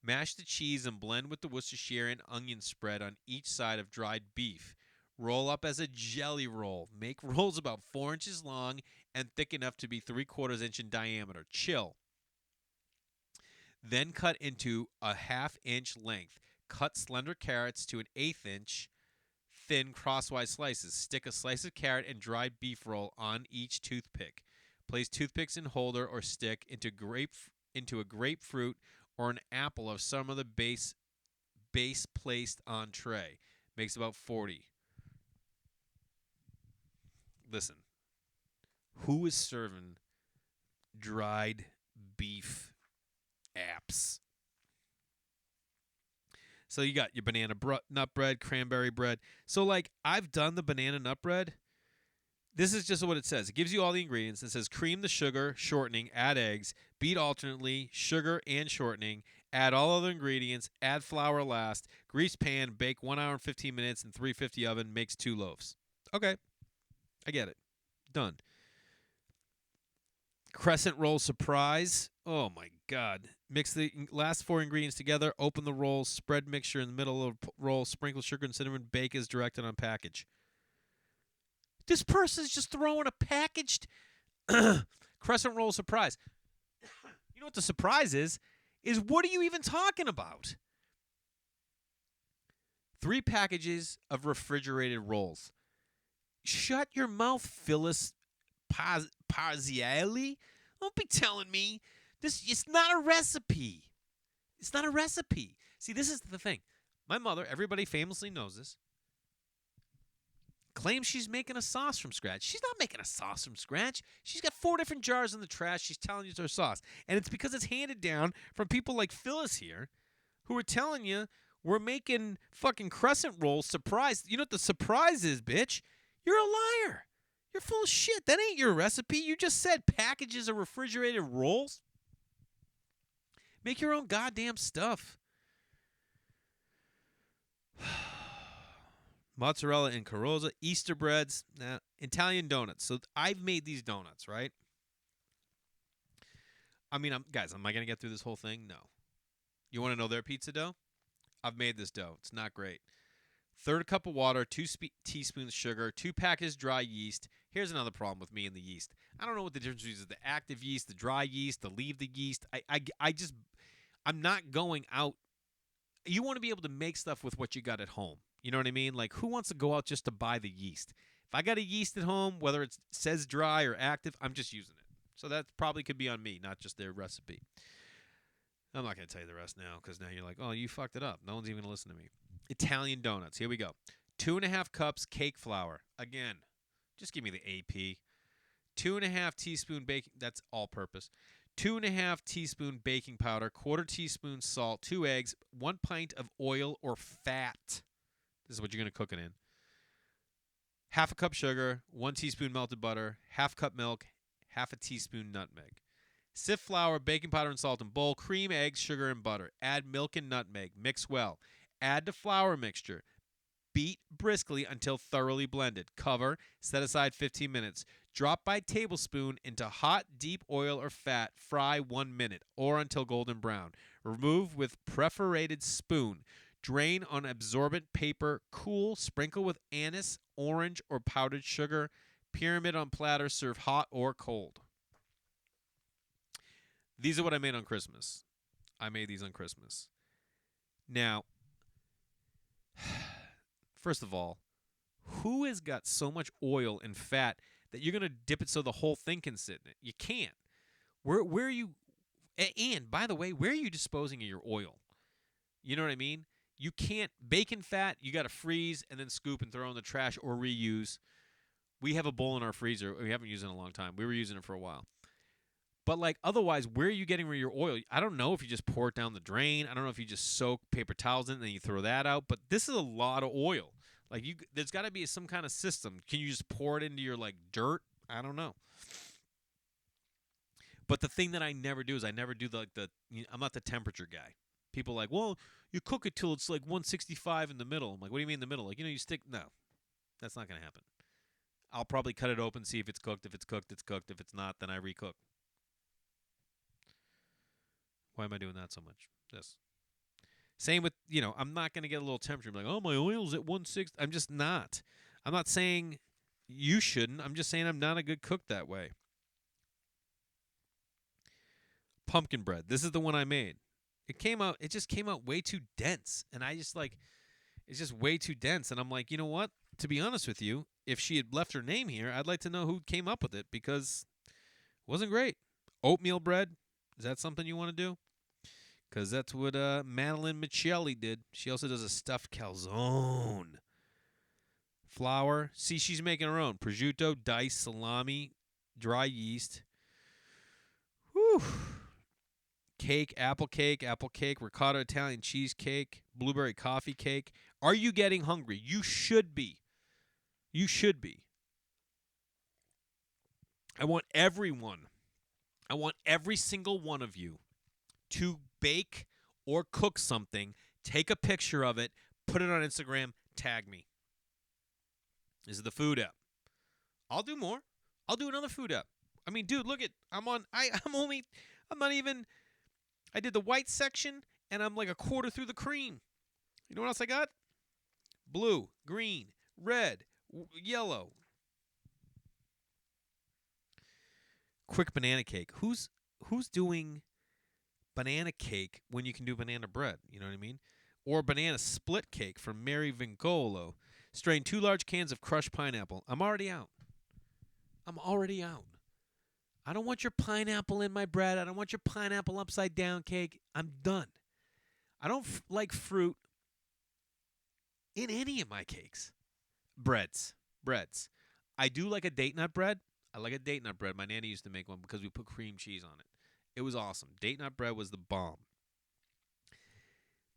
[SPEAKER 1] Mash the cheese and blend with the Worcestershire and onion spread on each side of dried beef. Roll up as a jelly roll. Make rolls about 4 inches long and thick enough to be 3/4 inch in diameter. Chill. Then cut into a 1/2 inch length. Cut slender carrots to an 1/8 inch thin crosswise slices. Stick a slice of carrot and dried beef roll on each toothpick. Place toothpicks in holder or stick into a grapefruit or an apple of some of the base placed on tray. Makes about 40. Listen. Who is serving dried beef apps? So you got your banana nut bread, cranberry bread. So I've done the banana nut bread. This is just what it says. It gives you all the ingredients. It says cream the sugar, shortening, add eggs, beat alternately, sugar and shortening, add all other ingredients, add flour last, grease pan, bake 1 hour and 15 minutes in 350 oven, makes 2 loaves. Okay. I get it. Done. Crescent roll surprise. Oh my god. Mix the last 4 ingredients together, open the roll, spread mixture in the middle of roll, sprinkle sugar and cinnamon, bake as directed on package. This person's just throwing a packaged crescent roll surprise. You know what the surprise is? Is what are you even talking about? 3 packages of refrigerated rolls. Shut your mouth, Phyllis Parziale. Don't be telling me this. It's not a recipe. It's not a recipe. See, this is the thing. My mother, everybody famously knows this, claims she's making a sauce from scratch. She's not making a sauce from scratch. She's got 4 different jars in the trash. She's telling you it's her sauce. And it's because it's handed down from people like Phyllis here who are telling you we're making fucking crescent rolls surprise. You know what the surprise is, bitch? You're a liar. You're full of shit. That ain't your recipe. You just said packages of refrigerated rolls. Make your own goddamn stuff. Mozzarella and Carrozza, Easter breads, Italian donuts. So I've made these donuts, right? I mean, guys, am I going to get through this whole thing? No. You want to know their pizza dough? I've made this dough. It's not great. 1/3 cup of water, 2 teaspoons sugar, 2 packets dry yeast. Here's another problem with me and the yeast. I don't know what the difference is: the active yeast, the dry yeast, the leave the yeast. I'm not going out. You want to be able to make stuff with what you got at home. You know what I mean? Like, who wants to go out just to buy the yeast? If I got a yeast at home, whether it says dry or active, I'm just using it. So that probably could be on me, not just their recipe. I'm not going to tell you the rest now because now you're like, oh, you fucked it up. No one's even going to listen to me. Italian donuts. Here we go. 2.5 cups cake flour. Again, just give me the AP. 2.5 teaspoon baking. That's all purpose. 2.5 teaspoon baking powder. 1/4 teaspoon salt. 2 eggs. 1 pint of oil or fat. This is what you're going to cook it in. 1/2 cup sugar. 1 teaspoon melted butter. 1/2 cup milk. 1/2 teaspoon nutmeg. Sift flour, baking powder, and salt in bowl. Cream, eggs, sugar, and butter. Add milk and nutmeg. Mix well. Add the flour mixture. Beat briskly until thoroughly blended. Cover. Set aside 15 minutes. Drop by tablespoon into hot, deep oil or fat. Fry 1 minute or until golden brown. Remove with perforated spoon. Drain on absorbent paper. Cool. Sprinkle with anise, orange, or powdered sugar. Pyramid on platter. Serve hot or cold. These are what I made on Christmas. I made these on Christmas. Now, first of all, who has got so much oil and fat that you're going to dip it so the whole thing can sit in it? You can't. Where are you? And, by the way, where are you disposing of your oil? You know what I mean? You can't. Bacon fat, you got to freeze and then scoop and throw in the trash or reuse. We have a bowl in our freezer. We haven't used it in a long time. We were using it for a while. But, like, otherwise, where are you getting your oil? I don't know if you just pour it down the drain. I don't know if you just soak paper towels in and then you throw that out. But this is a lot of oil. Like, there's got to be some kind of system. Can you just pour it into your, like, dirt? I don't know. But the thing that I never do is I never do, I'm not the temperature guy. People are like, well, you cook it till it's, like, 165 in the middle. I'm like, what do you mean in the middle? Like, you stick. No, that's not going to happen. I'll probably cut it open, see if it's cooked. If it's cooked, it's cooked. If it's not, then I recook. Why am I doing that so much? This. Same with, I'm not going to get a little temperature. I'm like, oh, my oil's at 160. I'm just not. I'm not saying you shouldn't. I'm just saying I'm not a good cook that way. Pumpkin bread. This is the one I made. It just came out way too dense. And I just it's just way too dense. And I'm like, you know what? To be honest with you, if she had left her name here, I'd like to know who came up with it because it wasn't great. Oatmeal bread. Is that something you want to do? Because that's what Madeline Michelli did. She also does a stuffed calzone. Flour. See, she's making her own. Prosciutto, diced salami, dry yeast. Whew. Cake, apple cake, ricotta Italian cheesecake, blueberry coffee cake. Are you getting hungry? You should be. You should be. I want every single one of you to bake or cook something, take a picture of it, put it on Instagram, tag me. This is the food app. I'll do more. I'll do another food app. I mean, dude, look at I'm on. I'm not even. I did the white section, and I'm like a quarter through the cream. You know what else I got? Blue, green, red, yellow. Quick banana cake. Who's doing banana cake when you can do banana bread? You know what I mean? Or banana split cake from Mary Vingolo. Strain 2 large cans of crushed pineapple. I'm already out. I don't want your pineapple in my bread. I don't want your pineapple upside down cake. I'm done. I don't like fruit in any of my cakes. Breads. I do like a date nut bread. I like a date nut bread. My nanny used to make one because we put cream cheese on it. It was awesome. Date nut bread was the bomb.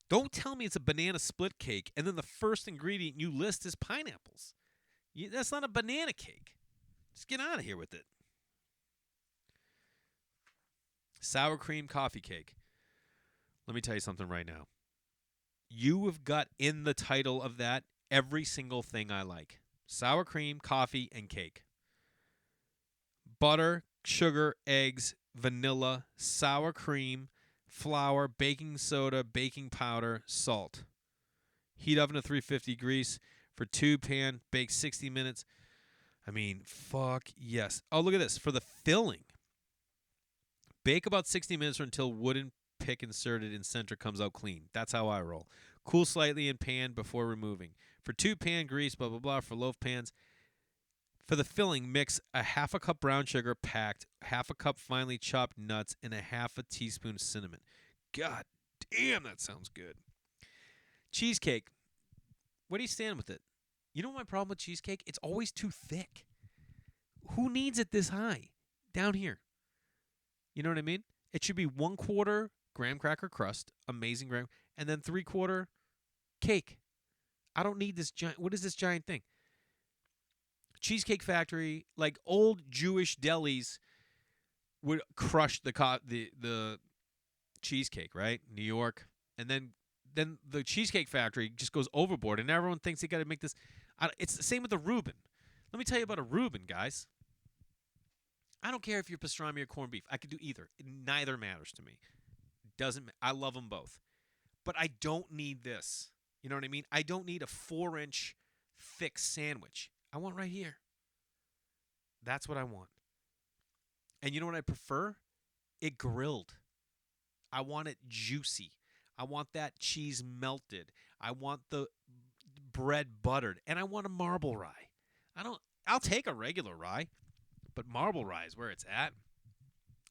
[SPEAKER 1] Don't tell me it's a banana split cake and then the first ingredient you list is pineapples. That's not a banana cake. Just get out of here with it. Sour cream coffee cake. Let me tell you something right now. You have got in the title of that every single thing I like. Sour cream, coffee, and cake. Butter, sugar, eggs, vanilla, sour cream, flour, baking soda, baking powder, salt. Heat oven to 350 grease for 2-pan, bake 60 minutes. I mean, fuck yes. Oh, look at this. For the filling, bake about 60 minutes or until wooden pick inserted in center comes out clean. That's how I roll. Cool slightly in pan before removing. For 2-pan grease, blah, blah, blah. For loaf pans. For the filling, mix a half a cup brown sugar packed, half a cup finely chopped nuts, and a half a teaspoon cinnamon. God damn, that sounds good. Cheesecake. Where do you stand with it? You know my problem with cheesecake? It's always too thick. Who needs it this high? Down here. You know what I mean? It should be 1/4 graham cracker crust, amazing graham, and then 3/4 cake. I don't need this giant. What is this giant thing? Cheesecake Factory, like old Jewish delis, would crush the cheesecake, right? New York, and then the Cheesecake Factory just goes overboard, and everyone thinks they got to make this. It's the same with the Reuben. Let me tell you about a Reuben, guys. I don't care if you're pastrami or corned beef. I could do either. Neither matters to me. Doesn't. I love them both, but I don't need this. You know what I mean? I don't need a 4-inch thick sandwich. I want right here. That's what I want. And you know what I prefer? It grilled. I want it juicy. I want that cheese melted. I want the bread buttered. And I want a marble rye. I'll take a regular rye, but marble rye is where it's at.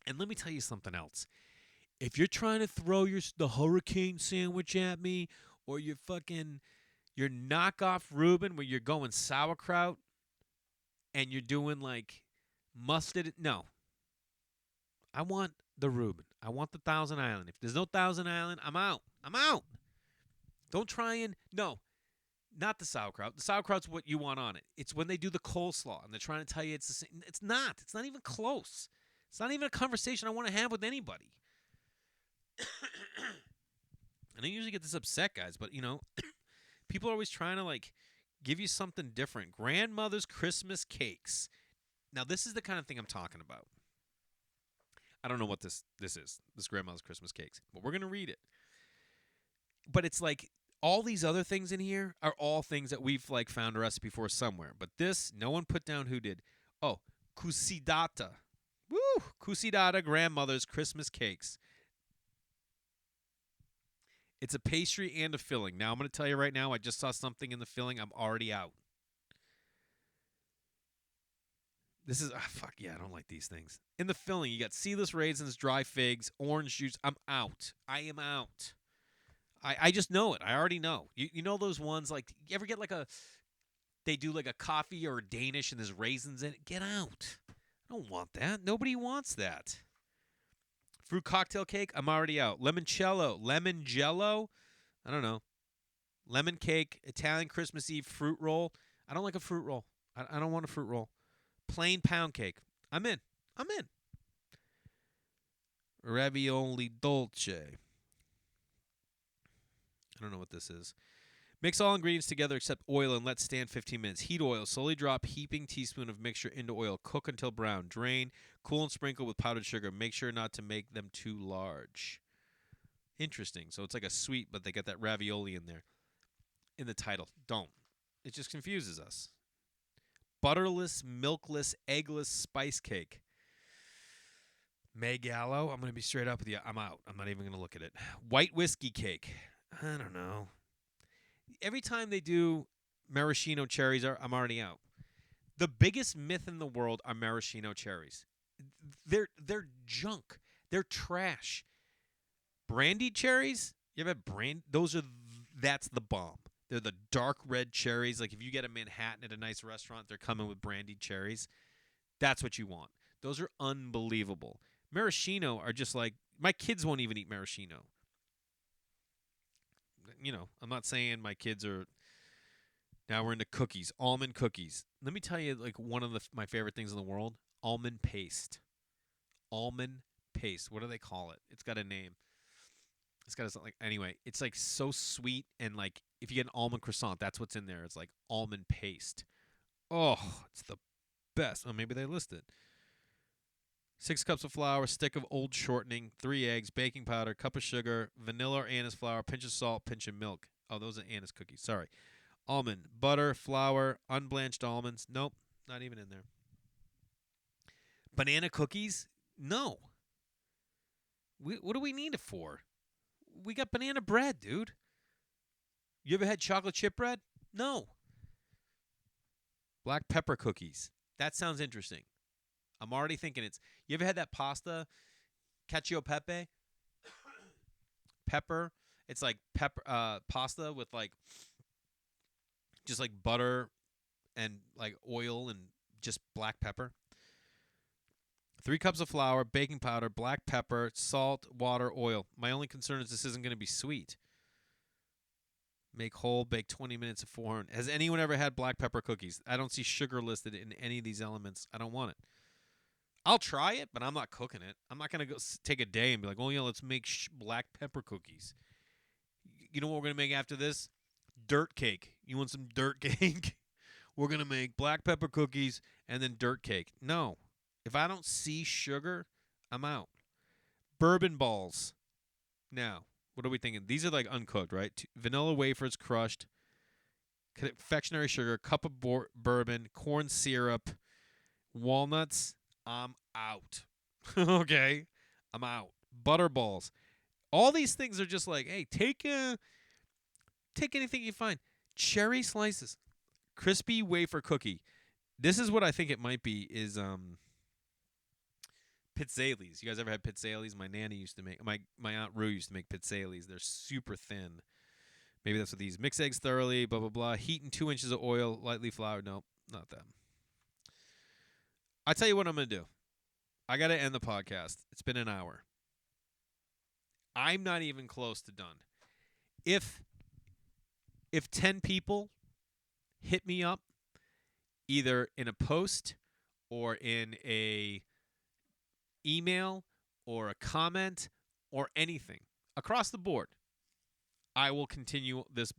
[SPEAKER 1] And let me tell you something else. If you're trying to throw the hurricane sandwich at me, or your knockoff Reuben where you're going sauerkraut and you're doing like mustard, no. I want the Reuben. I want the Thousand Island. If there's no Thousand Island, I'm out. Don't try and, no, not the sauerkraut. The sauerkraut's what you want on it. It's when they do the coleslaw and they're trying to tell you it's the same. It's not. It's not even close. It's not even a conversation I want to have with anybody. And I usually get this upset, guys, but, people are always trying to, give you something different. Grandmother's Christmas cakes. Now, this is the kind of thing I'm talking about. I don't know what this is, this grandmother's Christmas cakes, but we're going to read it. But it's like all these other things in here are all things that we've, found a recipe for somewhere. But this, no one put down who did. Oh, Cusidata. Woo! Cusidata grandmother's Christmas cakes. It's a pastry and a filling. Now, I'm going to tell you right now, I just saw something in the filling. I'm already out. This is, fuck yeah, I don't like these things. In the filling, you got seedless raisins, dry figs, orange juice. I'm out. I am out. I just know it. I already know. You know those ones, you ever get they do a coffee or a Danish and there's raisins in it? Get out. I don't want that. Nobody wants that. Fruit cocktail cake, I'm already out. Lemon jello. I don't know. Lemon cake, Italian Christmas Eve fruit roll. I don't like a fruit roll. I don't want a fruit roll. Plain pound cake. I'm in. Ravioli dolce. I don't know what this is. Mix all ingredients together except oil and let stand 15 minutes. Heat oil. Slowly drop heaping teaspoon of mixture into oil. Cook until brown. Drain. Cool and sprinkle with powdered sugar. Make sure not to make them too large. Interesting. So it's like a sweet, but they got that ravioli in there. In the title. Don't. It just confuses us. Butterless, milkless, eggless spice cake. May Gallo. I'm going to be straight up with you. I'm out. I'm not even going to look at it. White whiskey cake. I don't know. Every time they do maraschino cherries, I'm already out. The biggest myth in the world are maraschino cherries. They're junk. They're trash. Brandied cherries? You ever had that's the bomb. They're the dark red cherries. Like if you get a Manhattan at a nice restaurant, they're coming with brandied cherries. That's what you want. Those are unbelievable. Maraschino are just like, my kids won't even eat maraschino. I'm not saying my kids are, now we're into cookies, almond cookies. Let me tell you, like, one of my favorite things in the world, almond paste. Almond paste. What do they call it? It's got a name. It's got anyway, it's like so sweet, and like if you get an almond croissant, that's what's in there. It's like almond paste. Oh, it's the best. Oh, maybe they list it. 6 cups of flour, stick of old shortening, 3 eggs, baking powder, cup of sugar, vanilla or anise flour, pinch of salt, pinch of milk. Oh, those are anise cookies. Sorry. Almond, butter, flour, unblanched almonds. Nope, not even in there. Banana cookies? No. What do we need it for? We got banana bread, dude. You ever had chocolate chip bread? No. Black pepper cookies. That sounds interesting. I'm already thinking you ever had that pasta, cacio e pepe? Pepper. It's like pasta with like just like butter and like oil and just black pepper. 3 cups of flour, baking powder, black pepper, salt, water, oil. My only concern is this isn't going to be sweet. Make whole, bake 20 minutes at 400. Has anyone ever had black pepper cookies? I don't see sugar listed in any of these elements. I don't want it. I'll try it, but I'm not cooking it. I'm not going to go take a day and be like, oh, yeah, let's make black pepper cookies. You know what we're going to make after this? Dirt cake. You want some dirt cake? We're going to make black pepper cookies and then dirt cake. No. If I don't see sugar, I'm out. Bourbon balls. Now, what are we thinking? These are like uncooked, right? Vanilla wafers crushed, confectionery sugar, cup of bourbon, corn syrup, walnuts. I'm out. Okay? I'm out. Butter balls. All these things are just like, hey, take anything you find. Cherry slices. Crispy wafer cookie. This is what I think it might be is pizzelles. You guys ever had pizzelles? My nanny used to make, my Aunt Rue used to make pizzelles. They're super thin. Maybe that's what these. Mix eggs thoroughly, blah, blah, blah. Heat in 2 inches of oil, lightly floured. Nope, not that. I tell you what I'm going to do. I got to end the podcast. It's been an hour. I'm not even close to done. If 10 people hit me up, either in a post or in a email or a comment or anything across the board, I will continue this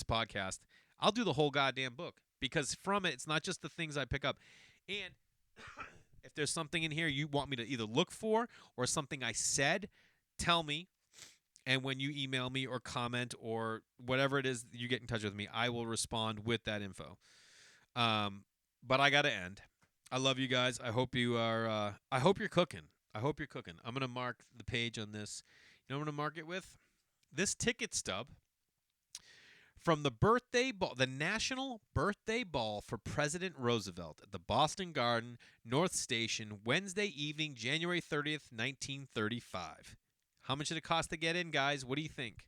[SPEAKER 1] podcast. I'll do the whole goddamn book, because from it, it's not just the things I pick up. And if there's something in here you want me to either look for or something I said, tell me. And when you email me or comment or whatever it is you get in touch with me, I will respond with that info. But I got to end. I love you guys. I hope you are. I hope you're cooking. I'm going to mark the page on this. You know what I'm going to mark it with? This ticket stub from the birthday ball, the National Birthday Ball for President Roosevelt at the Boston Garden, North Station, Wednesday evening, January 30th, 1935. How much did it cost to get in, guys? What do you think?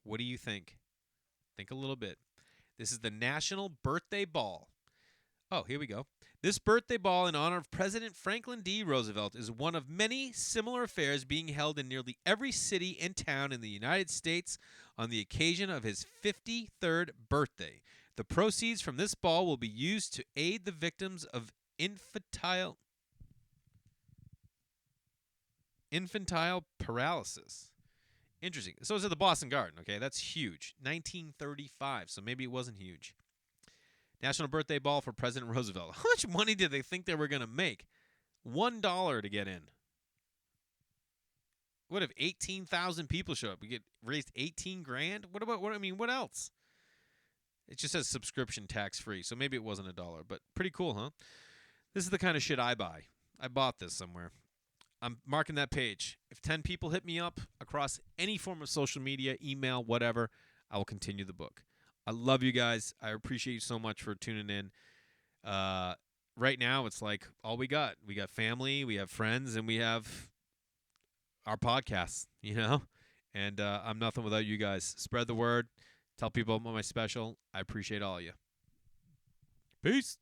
[SPEAKER 1] What do you think? Think a little bit. This is the National Birthday Ball. Oh, here we go. This birthday ball in honor of President Franklin D. Roosevelt is one of many similar affairs being held in nearly every city and town in the United States on the occasion of his 53rd birthday. The proceeds from this ball will be used to aid the victims of infantile paralysis Interesting. So it's at the Boston Garden. Okay, that's huge. 1935. So maybe it wasn't huge. National Birthday Ball for President Roosevelt. How much money did they think they were going to make? $1 to get in. What if 18,000 people show up? We get raised 18 grand? What about what else? It just says subscription tax free, so maybe it wasn't $1, but pretty cool, huh? This is the kind of shit I buy. I bought this somewhere. I'm marking that page. If 10 people hit me up across any form of social media, email, whatever, I will continue the book. I love you guys. I appreciate you so much for tuning in. Right now, it's like all we got. We got family, we have friends, and we have our podcasts, And I'm nothing without you guys. Spread the word. Tell people about my special. I appreciate all of you. Peace.